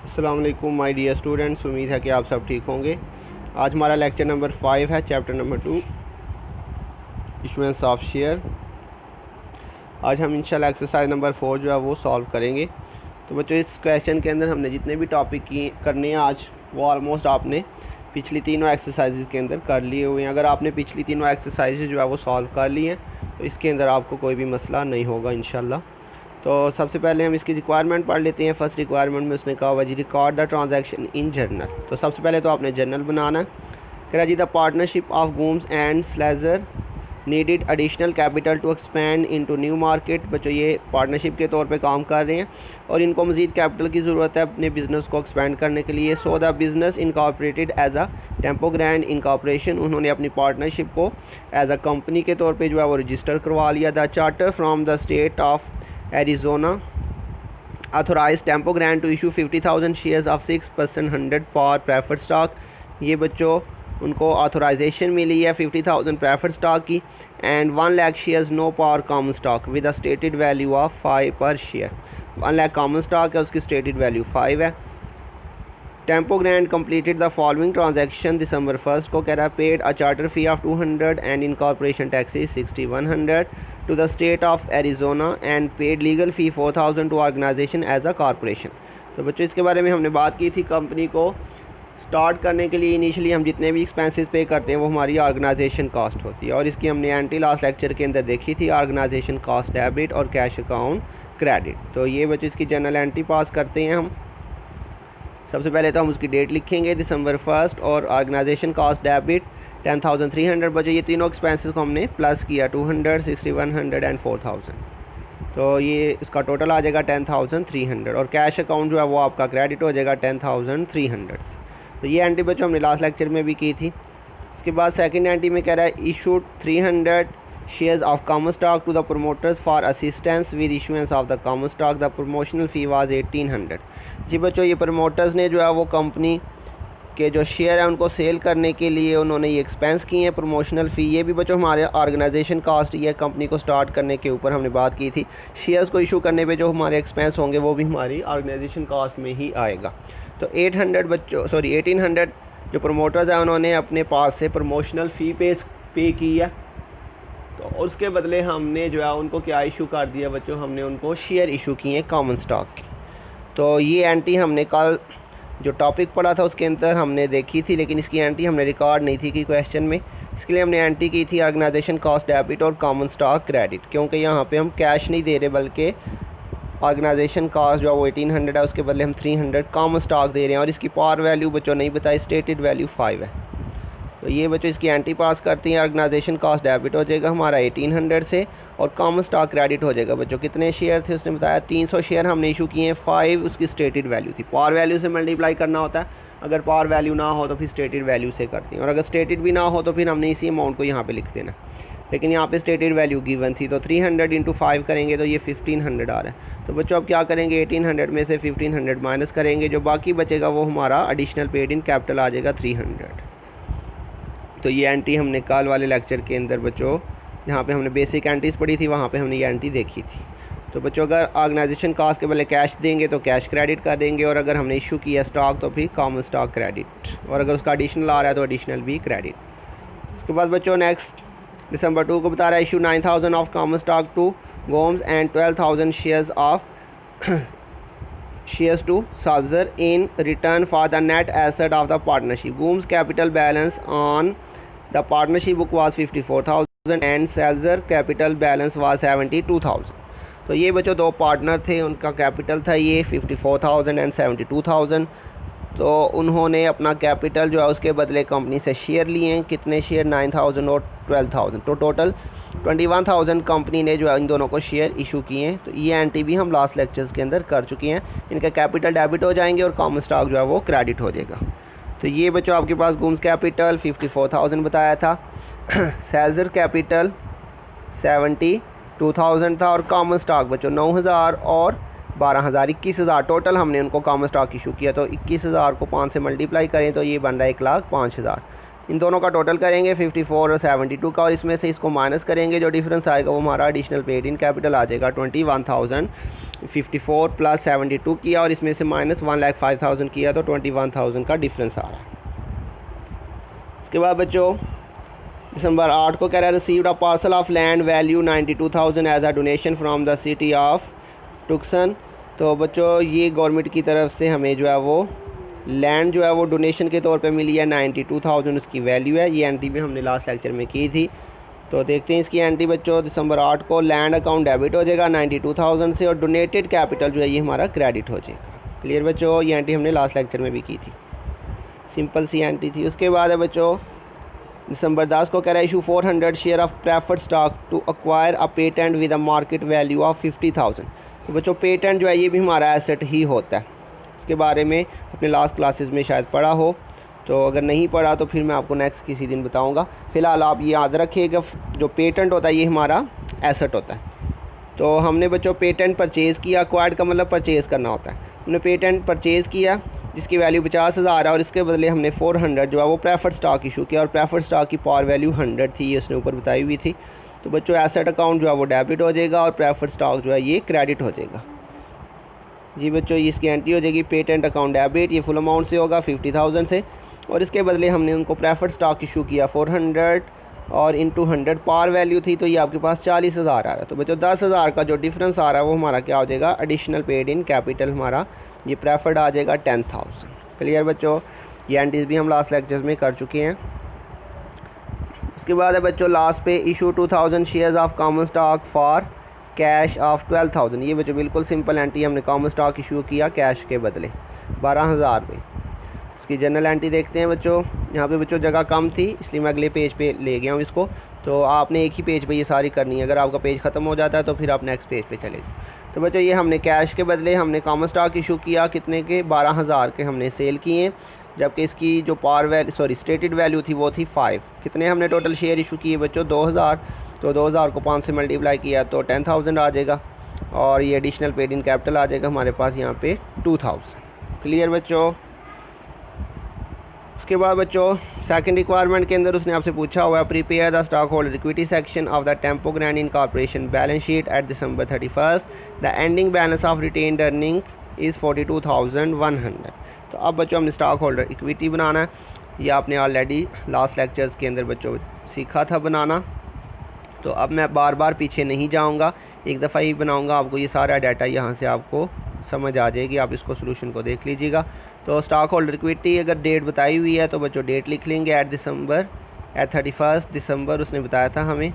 अस्सलाम वालेकुम my dear students, उम्मीद है कि आप सब ठीक होंगे। आज हमारा लेक्चर नंबर 5 है, chapter number 2 issuance of share. आज हम इंशाल्लाह एक्सरसाइज नंबर 4 जो है वो सॉल्व करेंगे। तो बच्चों, इस क्वेश्चन के अंदर हमने जितने भी टॉपिक करने हैं आज, वो ऑलमोस्ट आपने पिछली तीनों एक्सरसाइज के अंदर कर लिए हुए हैं। अगर आपने पिछली तीनों एक्सरसाइज जो है वो सॉल्व कर ली हैं तो इसके अंदर आपको कोई भी मसला नहीं होगा इंशाल्लाह। तो सबसे पहले हम इसकी रिक्वायरमेंट पढ़ लेते हैं। फर्स्ट रिक्वायरमेंट में उसने कहा हुआ जी record the transaction in journal. तो सबसे पहले तो आपने जर्नल बनाना है। कह रहा जी the partnership of Gomes and Salzer needed additional capital to expand into new market. बच्चों, ये पार्टनरशिप के तौर पे काम कर रहे हैं और इनको मज़ीद कैपिटल की ज़रूरत है अपने बिज़नेस को एक्सपेंड करने के लिए। So the business incorporated as a tempo grand incorporation. उन्होंने अपनी पार्टनरशिप को एज अ कंपनी के तौर पे जो है वो रजिस्टर करवा लिया। The charter from the state of Arizona authorized Tempo Grande to issue 50,000 shares of 6% 100 par preferred stock। ये बच्चों उनको ऑथोराइजेशन मिली है 50,000 प्रेफर्ड स्टॉक की and 1 lakh shares no power common stock with a stated value of 5 per share. 1 lakh common stock है, उसकी stated value 5 है। Tempo Grand completed the following transaction December 1 को। कह रहा है paid a charter fee of 200 and incorporation taxes 6100 to the state of Arizona and paid legal fee 4000 to organization as a corporation। तो बच्चों, इसके बारे में हमने बात की थी। कंपनी को स्टार्ट करने के लिए इनिशियली हम जितने भी एक्सपेंसेस पे करते हैं वो हमारी ऑर्गेनाइजेशन कॉस्ट होती है और इसकी हमने एंटी लास्ट लेक्चर के अंदर देखी थी, ऑर्गेनाइजेशन कॉस्ट डेबिट और कैश अकाउंट क्रेडिट। तो ये बच्चों इसकी जनरल एंट्री पास करते हैं हम। सबसे पहले तो हम उसकी डेट लिखेंगे दिसंबर 1 और ऑर्गेनाइजेशन कॉस्ट डेबिट 10,300। बच्चों, ये तीनों एक्सपेंसेस को हमने प्लस किया 200, 6100 एंड 4000। तो ये इसका टोटल आ जाएगा 10,300 और कैश अकाउंट जो है वो आपका क्रेडिट हो जाएगा 10,300। तो ये एंट्री बच्चों हमने लास्ट लेक्चर में भी की थी। इसके बाद सेकंड एंट्री में कह रहा है issued 300 shares of common stock to the promoters for assistance with issuance of the common stock. The promotional fee was 1800। जी बच्चों, ये प्रमोटर्स ने जो है वो कंपनी के जो शेयर है उनको सेल करने के लिए उन्होंने ये एक्सपेंस किए हैं प्रमोशनल फ़ी। ये भी बच्चों हमारे ऑर्गेनाइजेशन कास्ट ही है, कंपनी को स्टार्ट करने के ऊपर हमने बात की थी। शेयर्स को इशू करने पे जो हमारे एक्सपेंस होंगे वो भी हमारी ऑर्गेनाइजेशन कास्ट में ही आएगा। तो 1800 जो प्रमोटर्स हैं उन्होंने अपने पास से प्रमोशनल फ़ी पे की है। तो उसके बदले हमने जो है उनको क्या इशू कर दिया बच्चों, हमने उनको शेयर इशू किए हैं कॉमन स्टॉक की। तो ये एंट्री हमने कल जो टॉपिक पढ़ा था उसके अंदर हमने देखी थी, लेकिन इसकी एंट्री हमने रिकॉर्ड नहीं थी कि क्वेश्चन में। इसके लिए हमने एंट्री की थी ऑर्गेनाइजेशन कॉस्ट डेबिट और कॉमन स्टॉक क्रेडिट, क्योंकि यहाँ पे हम कैश नहीं दे रहे बल्कि ऑर्गेनाइजेशन कॉस्ट जो वो 1800 है उसके बदले हम 300 कॉमन स्टॉक दे रहे हैं और इसकी पावर वैल्यू बच्चों नहीं बताई, स्टेटेड वैल्यू 5 है। तो ये बच्चों इसकी एंट्री पास करती हैं। ऑर्गेनाइजेशन कॉस्ट डेबिट हो जाएगा हमारा 1800 से और कॉमन स्टॉक क्रेडिट हो जाएगा बच्चों कितने शेयर थे उसने बताया 300 शेयर हमने इशू किए हैं, 5 उसकी स्टेटेड वैल्यू थी। पावर वैल्यू से मल्टीप्लाई करना होता है, अगर पावर वैल्यू ना हो तो फिर स्टेटेड वैल्यू से करते हैं और अगर स्टेटेड भी ना हो तो फिर हमने इसी अमाउंट को यहाँ पे लिख देना। लेकिन यहाँ पे स्टेटेड वैल्यू गिवन थी तो 300 इंटू 5 करेंगे तो ये 1500 आ रहा है। तो बच्चों अब क्या करेंगे, 1800 में से 1500 माइनस करेंगे, जो बाकी बचेगा वो हमारा एडिशनल पेड इन कैपिटल आ जाएगा 300। तो ये एंट्री हमने कल वाले लेक्चर के अंदर बच्चों जहाँ पे हमने बेसिक एंट्रीज पढ़ी थी वहाँ पे हमने ये एंट्री देखी थी। तो बच्चों अगर ऑर्गेनाइजेशन कास्ट के बदले कैश देंगे तो कैश क्रेडिट कर देंगे और अगर हमने इशू किया स्टॉक तो फिर कॉमन स्टॉक क्रेडिट और अगर उसका एडिशनल आ रहा है तो एडिशनल भी क्रेडिट। उसके बाद बच्चों नेक्स्ट दिसंबर 2 को बता रहा है issue 9,000 of common stock to Gomes and 12,000 shares of shares to Salzer in return for the net asset of the partnership. Gomes capital balance on the partnership book was 54,000 and Salzer capital balance was 72,000। तो ये बच्चों दो partner थे, उनका capital था ये 54,000 and 72,000। तो उन्होंने अपना कैपिटल जो है उसके बदले कंपनी से शेयर लिए हैं, कितने शेयर 9,000 और 12,000, तो टोटल 21,000 कंपनी ने जो है इन दोनों को शेयर इशू किए हैं। तो ये एंट्री भी हम लास्ट लेक्चर्स के अंदर कर चुके हैं। इनका कैपिटल डेबिट हो जाएंगे और कॉमन स्टॉक जो है वो क्रेडिट हो जाएगा। तो ये बच्चों आपके पास गुम्स कैपिटल 54,000 बताया था, सेल्जर कैपिटल 72,000 था और कॉमन स्टॉक बच्चों 9,000 और 12,000 21,000 टोटल हमने उनको कॉमन स्टॉक इशू किया। तो 21,000 को 5 से मल्टीप्लाई करें तो ये बन रहा है 1,05,000। इन दोनों का टोटल करेंगे 54 और 72 का, और इसमें से इसको माइनस करेंगे, जो डिफरेंस आएगा वो हमारा एडिशनल पेड इन कैपिटल आ जाएगा 21,054 प्लस 72 किया, और इसमें से माइनस 1,05,000 किया, तो 21,000 का डिफरेंस आ रहा है। उसके बाद बच्चों दिसंबर 8 को कह रहा है received a parcel of land value 92,000 as a donation from the city of Tucson. तो बच्चों ये गवर्नमेंट की तरफ से हमें जो है वो लैंड जो है वो डोनेशन के तौर पे मिली है, 92,000 उसकी वैल्यू है। ये एंट्री भी हमने लास्ट लेक्चर में की थी, तो देखते हैं इसकी एंट्री बच्चों। दिसंबर 8 को लैंड अकाउंट डेबिट हो जाएगा 92,000 से, और डोनेटेड कैपिटल जो है ये हमारा क्रेडिट हो जाएगा। क्लियर बच्चों, ये एंट्री हमने लास्ट लेक्चर में भी की थी, सिंपल सी एंट्री थी। उसके बाद है बच्चों दिसंबर 10 को कह रहा है issue 400 share of preferred stock to acquire a patent with a market value of 50,000। तो बच्चों पेटेंट जो है ये भी हमारा एसेट ही होता है, इसके बारे में अपने लास्ट क्लासेस में शायद पढ़ा हो, तो अगर नहीं पढ़ा तो फिर मैं आपको नेक्स्ट किसी दिन बताऊंगा। फ़िलहाल आप ये याद रखिएगा जो पेटेंट होता है ये हमारा एसेट होता है। तो हमने बच्चों पेटेंट परचेज़ किया, एक्वायर्ड का मतलब परचेज़ करना होता है। हमने पेटेंट परचेज़ किया जिसकी वैल्यू 50,000 है, और इसके बदले हमने 400 जो है वो प्रेफर्ड स्टॉक इशू किया, और प्रेफर्ड स्टॉक की पार वैल्यू 100 थी, ये उसने ऊपर बताई हुई थी। तो बच्चों एसेट अकाउंट जो है वो डेबिट हो जाएगा, और प्रेफर्ड स्टॉक जो है ये क्रेडिट हो जाएगा। जी बच्चों, इसकी एंट्री हो जाएगी पेटेंट अकाउंट डेबिट, ये फुल अमाउंट से होगा 50,000 से, और इसके बदले हमने उनको प्रेफर्ड स्टॉक इशू किया 400 और इंटू 100 पार वैल्यू थी, तो ये आपके पास 40,000 आ रहा है। तो बच्चों 10,000 का जो डिफरेंस आ रहा है वो हमारा क्या हो जाएगा, एडिशनल पेड इन कैपिटल हमारा ये प्रेफर्ड आ जाएगा 10,000। क्लियर बच्चों, ये एंट्रीज भी हम लास्ट लेक्चर्स में कर चुके हैं। उसके बाद है बच्चों लास्ट पे issue 2,000 shares of common stock for cash of 12,000। ये बच्चों बिल्कुल सिंपल एंट्री, हमने कॉमन स्टॉक इशू किया कैश के बदले 12,000 रुपये। इसकी जनरल एंट्री देखते हैं बच्चों। यहाँ पे बच्चों जगह कम थी इसलिए मैं अगले पेज पे ले गया हूँ इसको, तो आपने एक ही पेज पे ये सारी करनी है। अगर आपका पेज ख़त्म हो जाता है तो फिर आप नेक्स्ट पेज पे चले जाए। तो बच्चों ये हमने कैश के बदले हमने कॉमन स्टॉक इशू किया, कितने के 12,000 के हमने सेल किए, जबकि इसकी जो स्टेटेड वैल्यू थी वो थी 5। कितने हमने टोटल शेयर इशू किए बच्चों 2,000, तो 2,000 को 5 से मल्टीप्लाई किया तो 10,000 आ जाएगा, और ये एडिशनल पेड इन कैपिटल आ जाएगा हमारे पास यहाँ पे 2,000। क्लियर बच्चों। उसके बाद बच्चों सेकंड रिक्वायरमेंट के अंदर उसने आपसे पूछा हुआ है prepare the stock holder equity section of the tempo grand incorporation balance sheet at December 31, the ending balance of retained earning is 42,100। तो अब बच्चों हमने स्टॉक होल्डर इक्विटी बनाना है, ये आपने ऑलरेडी लास्ट लेक्चर्स के अंदर बच्चों सीखा था बनाना, तो अब मैं बार बार पीछे नहीं जाऊंगा, एक दफ़ा ही बनाऊंगा, आपको ये सारा डाटा यहाँ से आपको समझ आ जाएगी, आप इसको सोल्यूशन को देख लीजिएगा। तो स्टॉक होल्डर इक्विटी अगर डेट बताई हुई है तो बच्चों डेट लिख लेंगे एट 31 दिसंबर उसने बताया था हमें।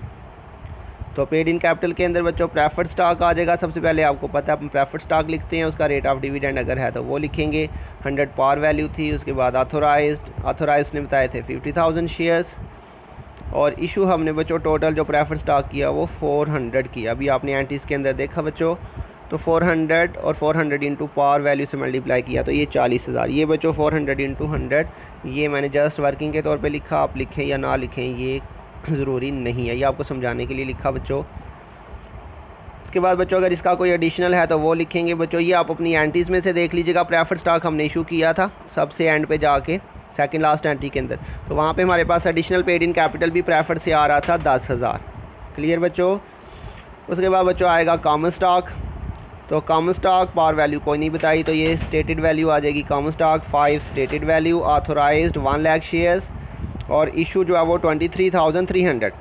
तो पेड इन कैपिटल के अंदर बच्चों प्रेफर्ड स्टॉक आ जाएगा। सबसे पहले आपको पता है अपन प्रेफर्ड स्टॉक लिखते हैं, उसका रेट ऑफ डिविडेंड अगर है तो वो लिखेंगे, 100 पार वैल्यू थी। उसके बाद ऑथोराइज ने बताए थे 50,000 शेयर्स, और इशू हमने बच्चों टोटल जो प्रेफर्ड स्टॉक किया वो 400 किया। अभी आपने एंट्रीज के अंदर देखा बच्चों, तो 400 और 400 इंटू पावर वैल्यू से मल्टीप्लाई किया तो ये 40,000। ये बच्चों 400 इंटू 100, ये मैंने जस्ट वर्किंग के तौर पे लिखा, आप लिखें या ना लिखें ये ज़रूरी नहीं है, ये आपको समझाने के लिए लिखा बच्चों। इसके बाद बच्चों अगर इसका कोई एडिशनल है तो वो लिखेंगे बच्चों। ये आप अपनी एंट्रीज में से देख लीजिएगा, प्रेफर्ड स्टॉक हमने इशू किया था सबसे एंड पे जाके सेकंड लास्ट एंट्री के अंदर, तो वहाँ पे हमारे पास एडिशनल पेड इन कैपिटल भी प्रेफर्ड से आ रहा था 10,000। क्लियर बच्चों। उसके बाद बच्चों आएगा कॉमन स्टॉक, तो कॉमन स्टॉक पावर वैल्यू कोई नहीं बताई, तो ये स्टेटेड वैल्यू आ जाएगी common stock 5 stated value, authorized 1 lakh shares, और इशू जो है वो 23,300।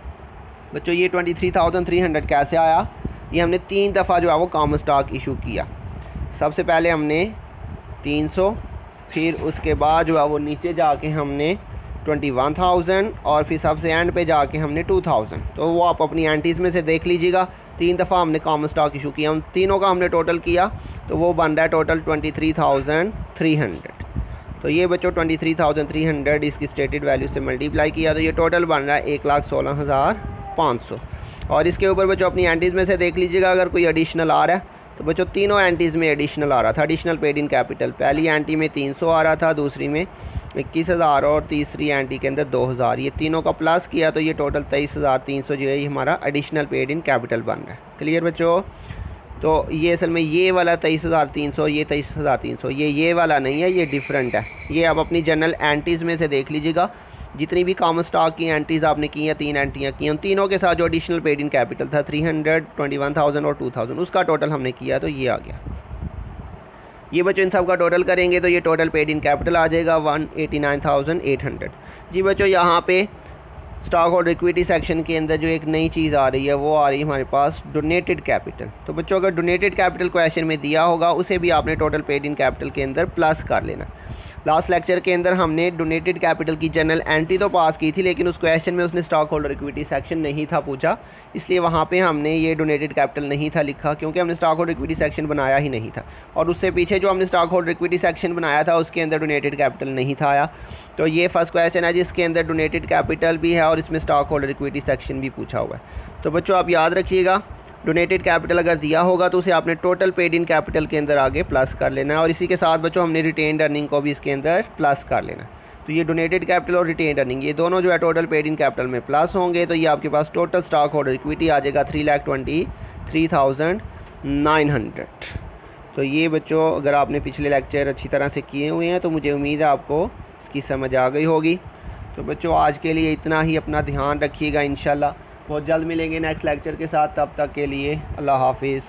बच्चों ये 23,300 कैसे आया, ये हमने 3 दफ़ा जो है वो कॉमन स्टॉक इशू किया। सबसे पहले हमने 300, फिर उसके बाद जो है वो नीचे जाके हमने 21,000, और फिर सबसे एंड पे जाके हमने 2,000। तो वो आप अपनी एंट्रीज़ में से देख लीजिएगा, 3 दफ़ा हमने कॉमन स्टॉक इशू किया, उन तीनों का हमने टोटल किया तो वो बन रहा है टोटल 23,300। तो ये बच्चों 23,300 इसकी स्टेटेड वैल्यू से मल्टीप्लाई किया तो ये टोटल बन रहा है 1,16,500। और इसके ऊपर बच्चों अपनी एंट्रीज़ में से देख लीजिएगा अगर कोई एडिशनल आ रहा है, तो बच्चों तीनों एंट्रीज़ में एडिशनल आ रहा था, एडिशनल पेड इन कैपिटल। पहली एंट्री में 300 आ रहा था, दूसरी में 21,000 और तीसरी एंट्री के अंदर 2,000। ये तीनों का प्लस किया तो ये टोटल 23,300 जो है ये हमारा एडिशनल पेड इन कैपिटल बन रहा है। क्लियर बच्चों। तो ये असल में ये वाला 23,300, ये 23,300, ये वाला नहीं है, ये डिफरेंट है। ये आप अपनी जनरल एंट्रीज़ में से देख लीजिएगा, जितनी भी कॉमन स्टॉक की एंट्रीज़ आपने की हैं, 3 एंट्रियाँ की हैं, उन तीनों के साथ जो एडिशनल पेड इन कैपिटल था 300, 21,000 और 2,000, उसका टोटल हमने किया तो ये आ गया। ये बच्चों इन सब का टोटल करेंगे तो ये टोटल पेड इन कैपिटल आ जाएगा 189,800। जी बच्चों, यहाँ पे स्टॉक होल्डर इक्विटी सेक्शन के अंदर जो एक नई चीज़ आ रही है वो आ रही है हमारे पास डोनेटेड कैपिटल। तो बच्चों अगर डोनेटेड कैपिटल क्वेश्चन में दिया होगा उसे भी आपने टोटल पेड इन कैपिटल के अंदर प्लस कर लेना। लास्ट लेक्चर के अंदर हमने डोनेटेड कैपिटल की जनरल एंट्री तो पास की थी, लेकिन उस क्वेश्चन में उसने स्टॉक होल्डर इक्विटी सेक्शन नहीं था पूछा, इसलिए वहाँ पे हमने ये डोनेटेड कैपिटल नहीं था लिखा, क्योंकि हमने स्टॉक होल्डर इक्विटी सेक्शन बनाया ही नहीं था। और उससे पीछे जो हमने स्टॉक होल्डर इक्विटी सेक्शन बनाया था उसके अंदर डोनेटेड कैपिटल नहीं था आया। तो ये फर्स्ट क्वेश्चन है जिसके अंदर डोनेटेड कैपिटल भी है और इसमें स्टॉक होल्डर इक्विटी सेक्शन भी पूछा हुआ है। तो बच्चों आप याद रखिएगा, डोनेटेड कैपिटल अगर दिया होगा तो उसे आपने टोटल पेड इन कैपिटल के अंदर आगे प्लस कर लेना है, और इसी के साथ बच्चों हमने रिटेन्ड अर्निंग को भी इसके अंदर प्लस कर लेना है। तो ये डोनेटेड कैपिटल और रिटेन्ड अर्निंग ये दोनों जो है टोटल पेड इन कैपिटल में प्लस होंगे, तो ये आपके पास टोटल स्टॉक होल्डर इक्विटी आ जाएगा 3,23,900। तो ये बच्चों अगर आपने पिछले लेक्चर अच्छी तरह से किए हुए हैं तो मुझे उम्मीद है आपको इसकी समझ आ गई होगी। तो बच्चों आज के लिए इतना ही, अपना ध्यान रखिएगा। इंशाल्लाह बहुत जल्द मिलेंगे नेक्स्ट लेक्चर के साथ, तब तक के लिए अल्लाह हाफिज़।